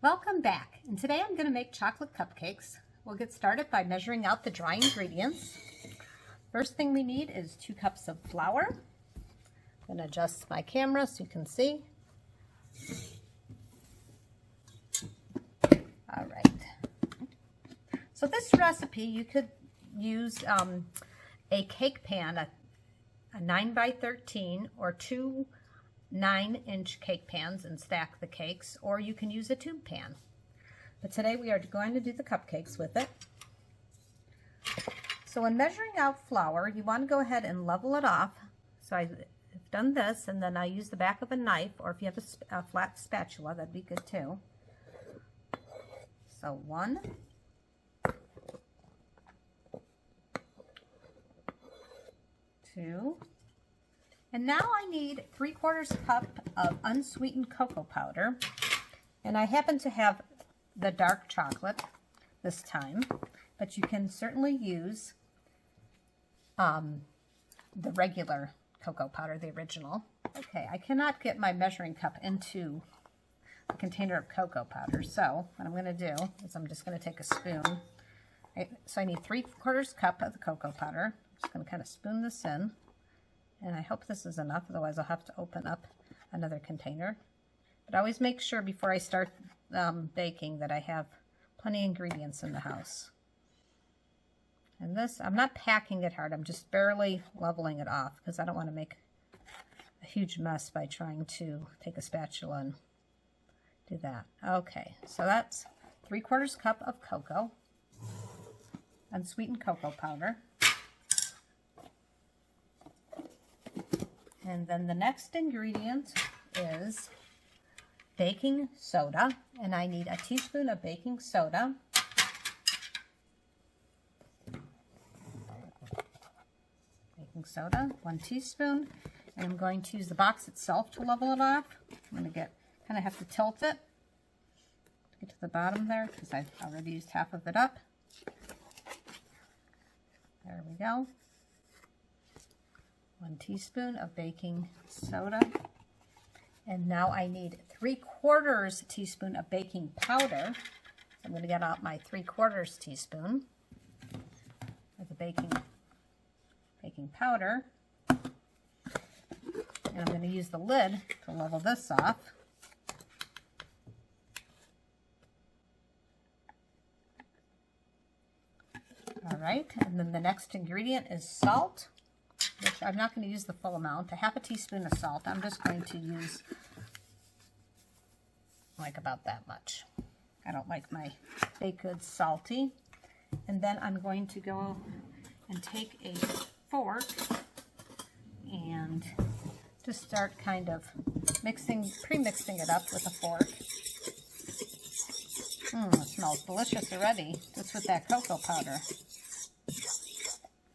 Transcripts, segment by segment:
Welcome back, and today I'm going to make chocolate cupcakes. We'll get started by measuring out the dry ingredients. First thing we need is 2 cups of flour. I'm going to adjust my camera so you can see. All right. So this recipe, you could use a cake pan, a 9x13 or 2 9-inch cake pans and stack the cakes, or you can use a tube pan. But today we are going to do the cupcakes with it. So when measuring out flour, you want to go ahead and level it off. So I've done this, and then I use the back of a knife, or if you have a flat spatula, that'd be good too. So 1, 2, and now I need 3/4 cup of unsweetened cocoa powder. And I happen to have the dark chocolate this time, but you can certainly use the regular cocoa powder, the original. Okay, I cannot get my measuring cup into a container of cocoa powder, so what I'm going to do is I'm just going to take a spoon. So I need 3/4 cup of the cocoa powder. I'm just going to kind of spoon this in. And I hope this is enough, otherwise I'll have to open up another container. But always make sure before I start baking that I have plenty of ingredients in the house. And this, I'm not packing it hard, I'm just barely leveling it off because I don't want to make a huge mess by trying to take a spatula and do that. Okay, so that's 3/4 cup of cocoa, unsweetened cocoa powder. And then the next ingredient is baking soda, and I need a teaspoon of baking soda. Baking soda, 1 teaspoon, and I'm going to use the box itself to level it off. I'm going to kind of have to tilt it to get to the bottom there because I've already used half of it up. There we go. 1 teaspoon of baking soda. And now I need 3/4 teaspoon of baking powder. So I'm going to get out my 3/4 teaspoon of the baking powder. And I'm going to use the lid to level this off. All right, and then the next ingredient is salt, which I'm not going to use the full amount, 1/2 teaspoon of salt. I'm just going to use like about that much. I don't like my baked goods salty. And then I'm going to go and take a fork and just start kind of pre-mixing it up with a fork. It smells delicious already, just with that cocoa powder.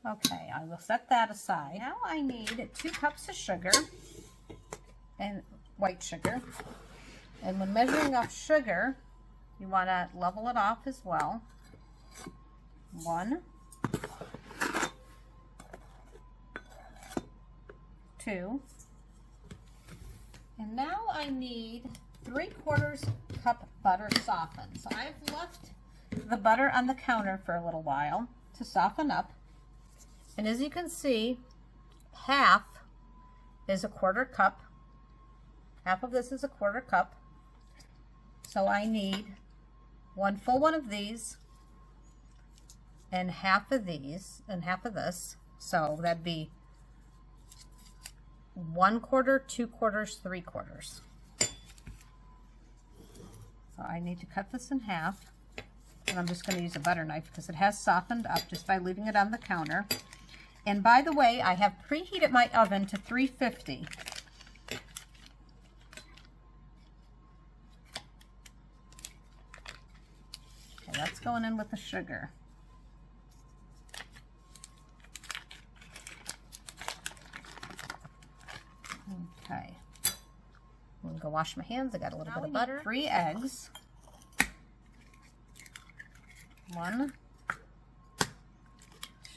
Okay, I will set that aside. Now I need 2 cups of sugar, and white sugar. And when measuring off sugar, you want to level it off as well. 1, 2, and now I need 3/4 cup butter softened. So I've left the butter on the counter for a little while to soften up. And as you can see, half is 1/4 cup. Half of this is 1/4 cup. So I need 1 full one of these and half of these and half of this. So that'd be 1/4, 2/4, 3/4. So I need to cut this in half. And I'm just going to use a butter knife because it has softened up just by leaving it on the counter. And by the way, I have preheated my oven to 350. Okay, that's going in with the sugar. Okay. I'm going to go wash my hands. I got a little bit of butter. 3 eggs. 1,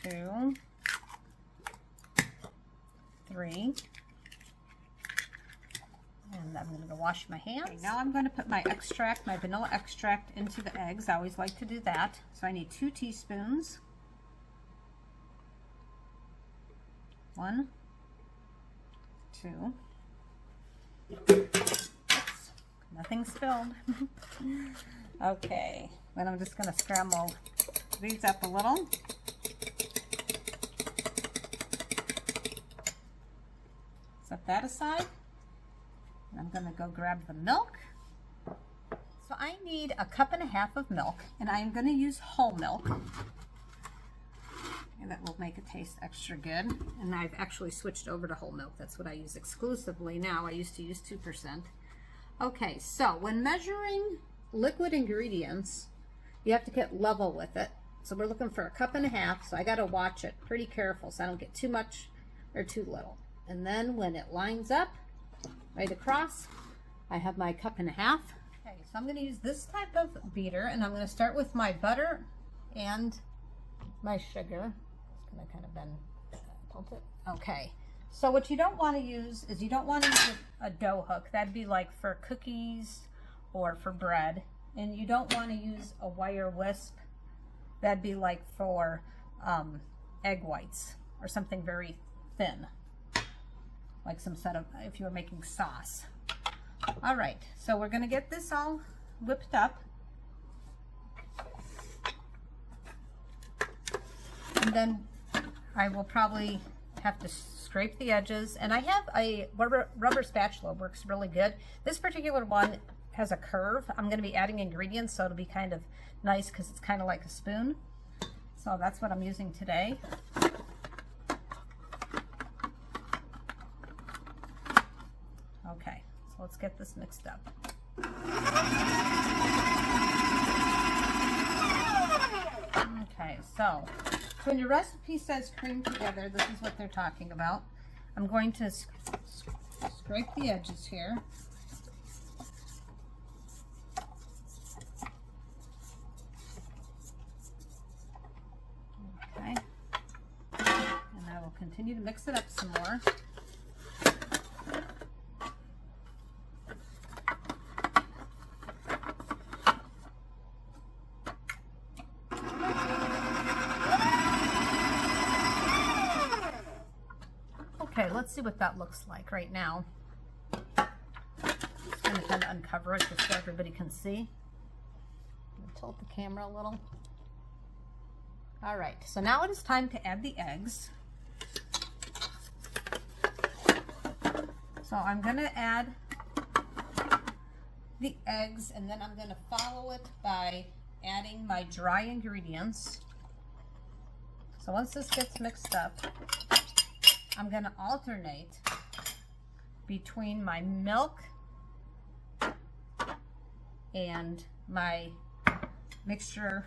2, 3. And I'm going to go wash my hands. Okay, now I'm going to put my extract, my vanilla extract, into the eggs. I always like to do that. So I need 2 teaspoons. 1, 2. Oops, nothing spilled. Okay, then I'm just going to scramble these up a little. Set that aside. And I'm going to go grab the milk. So I need 1.5 cups of milk, and I'm going to use whole milk. And that will make it taste extra good. And I've actually switched over to whole milk. That's what I use exclusively now. I used to use 2%. Okay, so when measuring liquid ingredients, you have to get level with it. So we're looking for 1.5 cups, so I got to watch it pretty careful so I don't get too much or too little. And then when it lines up right across, I have my 1.5 cups. Okay, so I'm going to use this type of beater, and I'm going to start with my butter and my sugar. Just going to kind of bend, tilt it. Okay, so what you don't want to use is you don't want to use a dough hook. That'd be like for cookies or for bread. And you don't want to use a wire wisp. That'd be like for egg whites or something very thin, like some sort of, if you were making sauce. All right, so we're going to get this all whipped up. And then I will probably have to scrape the edges. And I have a rubber spatula, works really good. This particular one has a curve. I'm going to be adding ingredients, so it'll be kind of nice because it's kind of like a spoon. So that's what I'm using today. Okay, so let's get this mixed up. Okay, so when your recipe says cream together, this is what they're talking about. I'm going to scrape the edges here. Okay, and I will continue to mix it up some more. Okay, let's see what that looks like right now. Just going to kind of uncover it just so everybody can see. I'm going to tilt the camera a little. All right, so now it is time to add the eggs. So I'm going to add the eggs, and then I'm going to follow it by adding my dry ingredients. So once this gets mixed up, I'm going to alternate between my milk and my mixture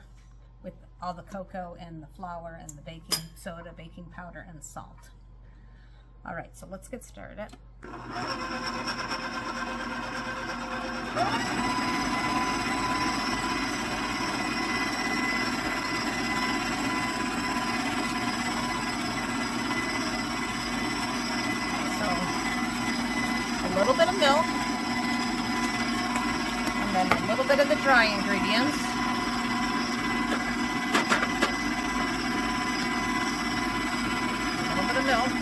with all the cocoa and the flour and the baking soda, baking powder, and salt. All right, so let's get started. A little bit of milk, and then a little bit of the dry ingredients. A little bit of milk.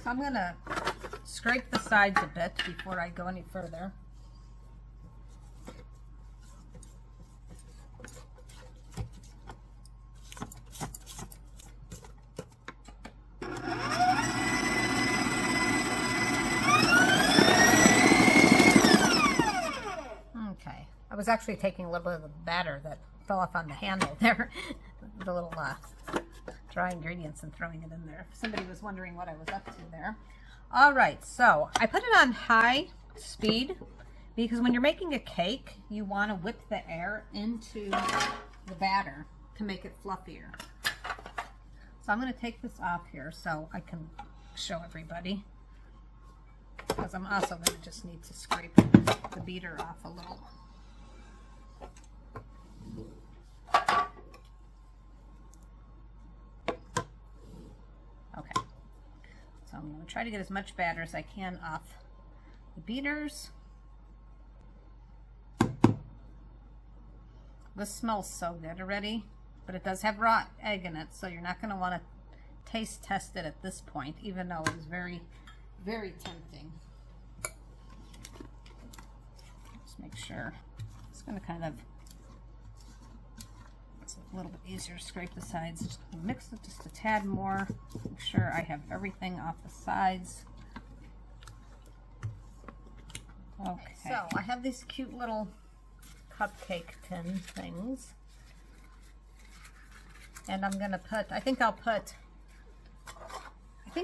So I'm gonna scrape the sides a bit before I go any further. Okay, I was actually taking a little bit of the batter that fell off on the handle there, the little dry ingredients, and throwing it in there. If somebody was wondering what I was up to there. All right, so I put it on high speed because when you're making a cake, you want to whip the air into the batter to make it fluffier. So I'm going to take this off here so I can show everybody, because I'm also going to just need to scrape the beater off a little. Okay, so I'm going to try to get as much batter as I can off the beaters. This smells so good already, but it does have raw egg in it, so you're not going to want to taste test it at this point, even though it is very, very tempting. Just make sure. It's going to kind of, it's a little bit easier to scrape the sides. Just mix it just a tad more. Make sure I have everything off the sides. Okay, so I have these cute little cupcake tin things, and I'm gonna put, I think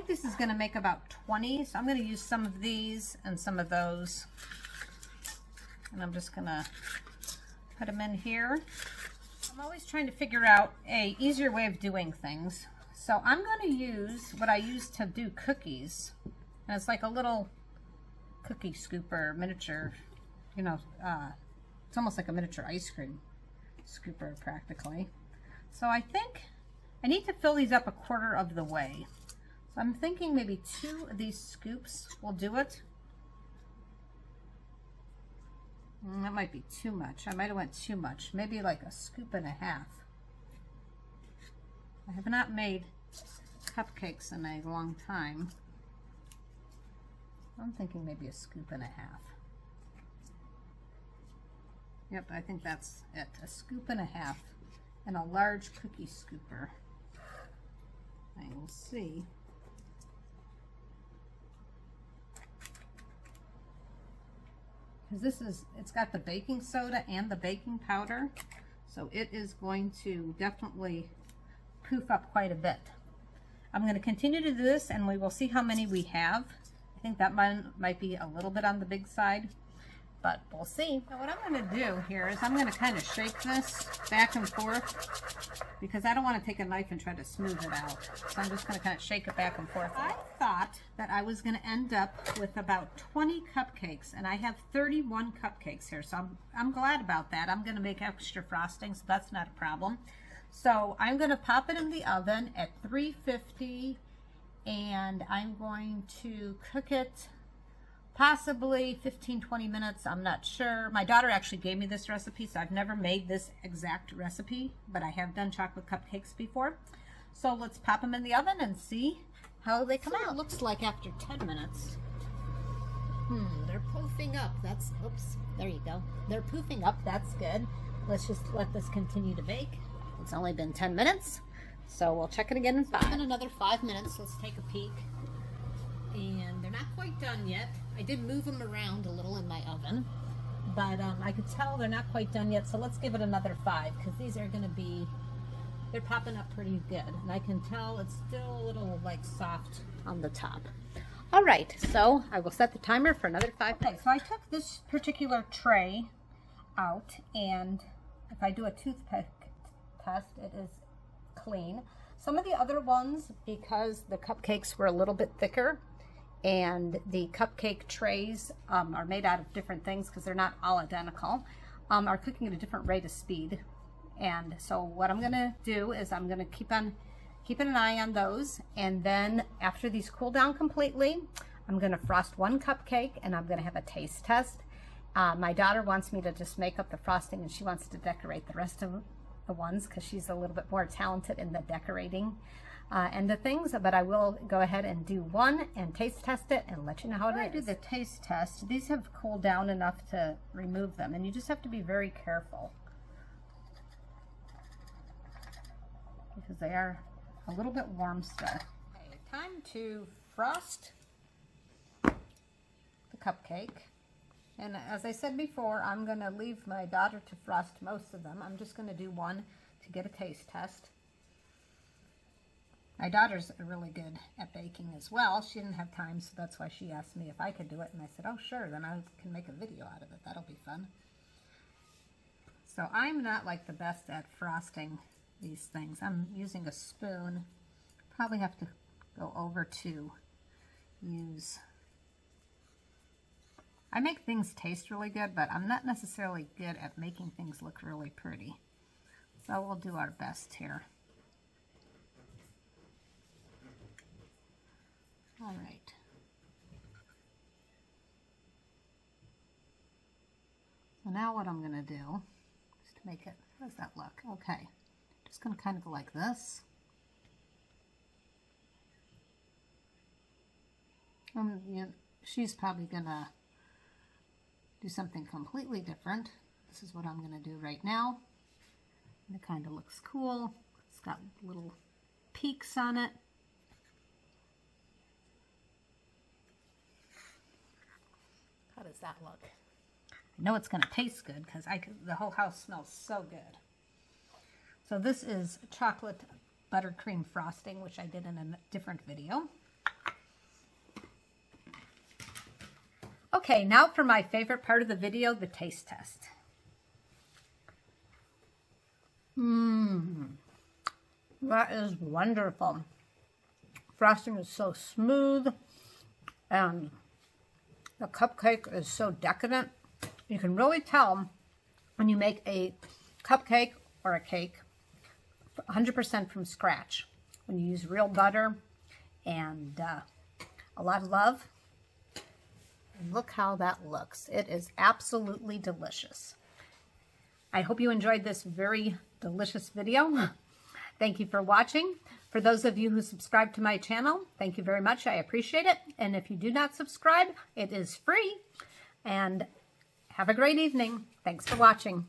this is gonna make about 20, so I'm gonna use some of these and some of those, and I'm just gonna put them in here. I'm always trying to figure out a easier way of doing things, so I'm gonna use what I use to do cookies, and it's like a little cookie scooper, miniature, you know, it's almost like a miniature ice cream scooper practically. So I think I need to fill these up a quarter of the way. So I'm thinking maybe 2 of these scoops will do it. That might be too much. I might have went too much. Maybe like a scoop and a half. I have not made cupcakes in a long time. I'm thinking maybe a scoop and a half. Yep, I think that's it. A scoop and a half and a large cookie scooper. I will see. Because this is, it's got the baking soda and the baking powder, so it is going to definitely poof up quite a bit. I'm going to continue to do this, and we will see how many we have. I think that might be a little bit on the big side, but we'll see. Now what I'm going to do here is I'm going to kind of shake this back and forth, because I don't want to take a knife and try to smooth it out. So I'm just going to kind of shake it back and forth. I thought that I was going to end up with about 20 cupcakes, and I have 31 cupcakes here, so I'm glad about that. I'm going to make extra frosting, so that's not a problem. So I'm going to pop it in the oven at 350, and I'm going to cook it possibly 15-20 minutes. I'm not sure. My daughter actually gave me this recipe, so I've never made this exact recipe, but I have done chocolate cupcakes before. So let's pop them in the oven and see how they come out. It looks like after 10 minutes. They're poofing up. That's, oops, there you go. They're poofing up. That's good. Let's just let this continue to bake. It's only been 10 minutes, so we'll check it again in 5. In another 5 minutes, let's take a peek. And they're not quite done yet. I did move them around a little in my oven, but I could tell they're not quite done yet, so let's give it another 5, because these are going to be, they're popping up pretty good, and I can tell it's still a little like soft on the top. All right, so I will set the timer for another 5 minutes. Okay, so I took this particular tray out, and if I do a toothpick test, it is clean. Some of the other ones, because the cupcakes were a little bit thicker, and the cupcake trays are made out of different things because they're not all identical, are cooking at a different rate of speed. And so what I'm gonna do is I'm gonna keep an eye on those, and then after these cool down completely, I'm gonna frost 1 cupcake, and I'm gonna have a taste test. My daughter wants me to just make up the frosting, and she wants to decorate the rest of the ones because she's a little bit more talented in the decorating and the things, but I will go ahead and do one and taste test it and let you know how it is. I do the taste test. These have cooled down enough to remove them, and you just have to be very careful because they are a little bit warm still. Okay, time to frost the cupcake. And as I said before, I'm going to leave my daughter to frost most of them. I'm just going to do one to get a taste test. My daughter's really good at baking as well. She didn't have time, so that's why she asked me if I could do it. And I said, oh, sure, then I can make a video out of it. That'll be fun. So I'm not like the best at frosting these things. I'm using a spoon. Probably have to go over to use... I make things taste really good, but I'm not necessarily good at making things look really pretty. So we'll do our best here. All right. So now what I'm going to do is to make it, how does that look? Okay. Just going to kind of go like this. She's probably going to do something completely different. This is what I'm going to do right now. And it kind of looks cool. It's got little peaks on it. How does that look? I know it's going to taste good because the whole house smells so good. So this is chocolate buttercream frosting, which I did in a different video. Okay, now for my favorite part of the video, the taste test. That is wonderful. Frosting is so smooth, and the cupcake is so decadent. You can really tell when you make a cupcake or a cake 100% from scratch. When you use real butter and a lot of love. And look how that looks. It is absolutely delicious. I hope you enjoyed this very delicious video. Thank you for watching. For those of you who subscribe to my channel, thank you very much. I appreciate it. And if you do not subscribe, it is free. And have a great evening. Thanks for watching.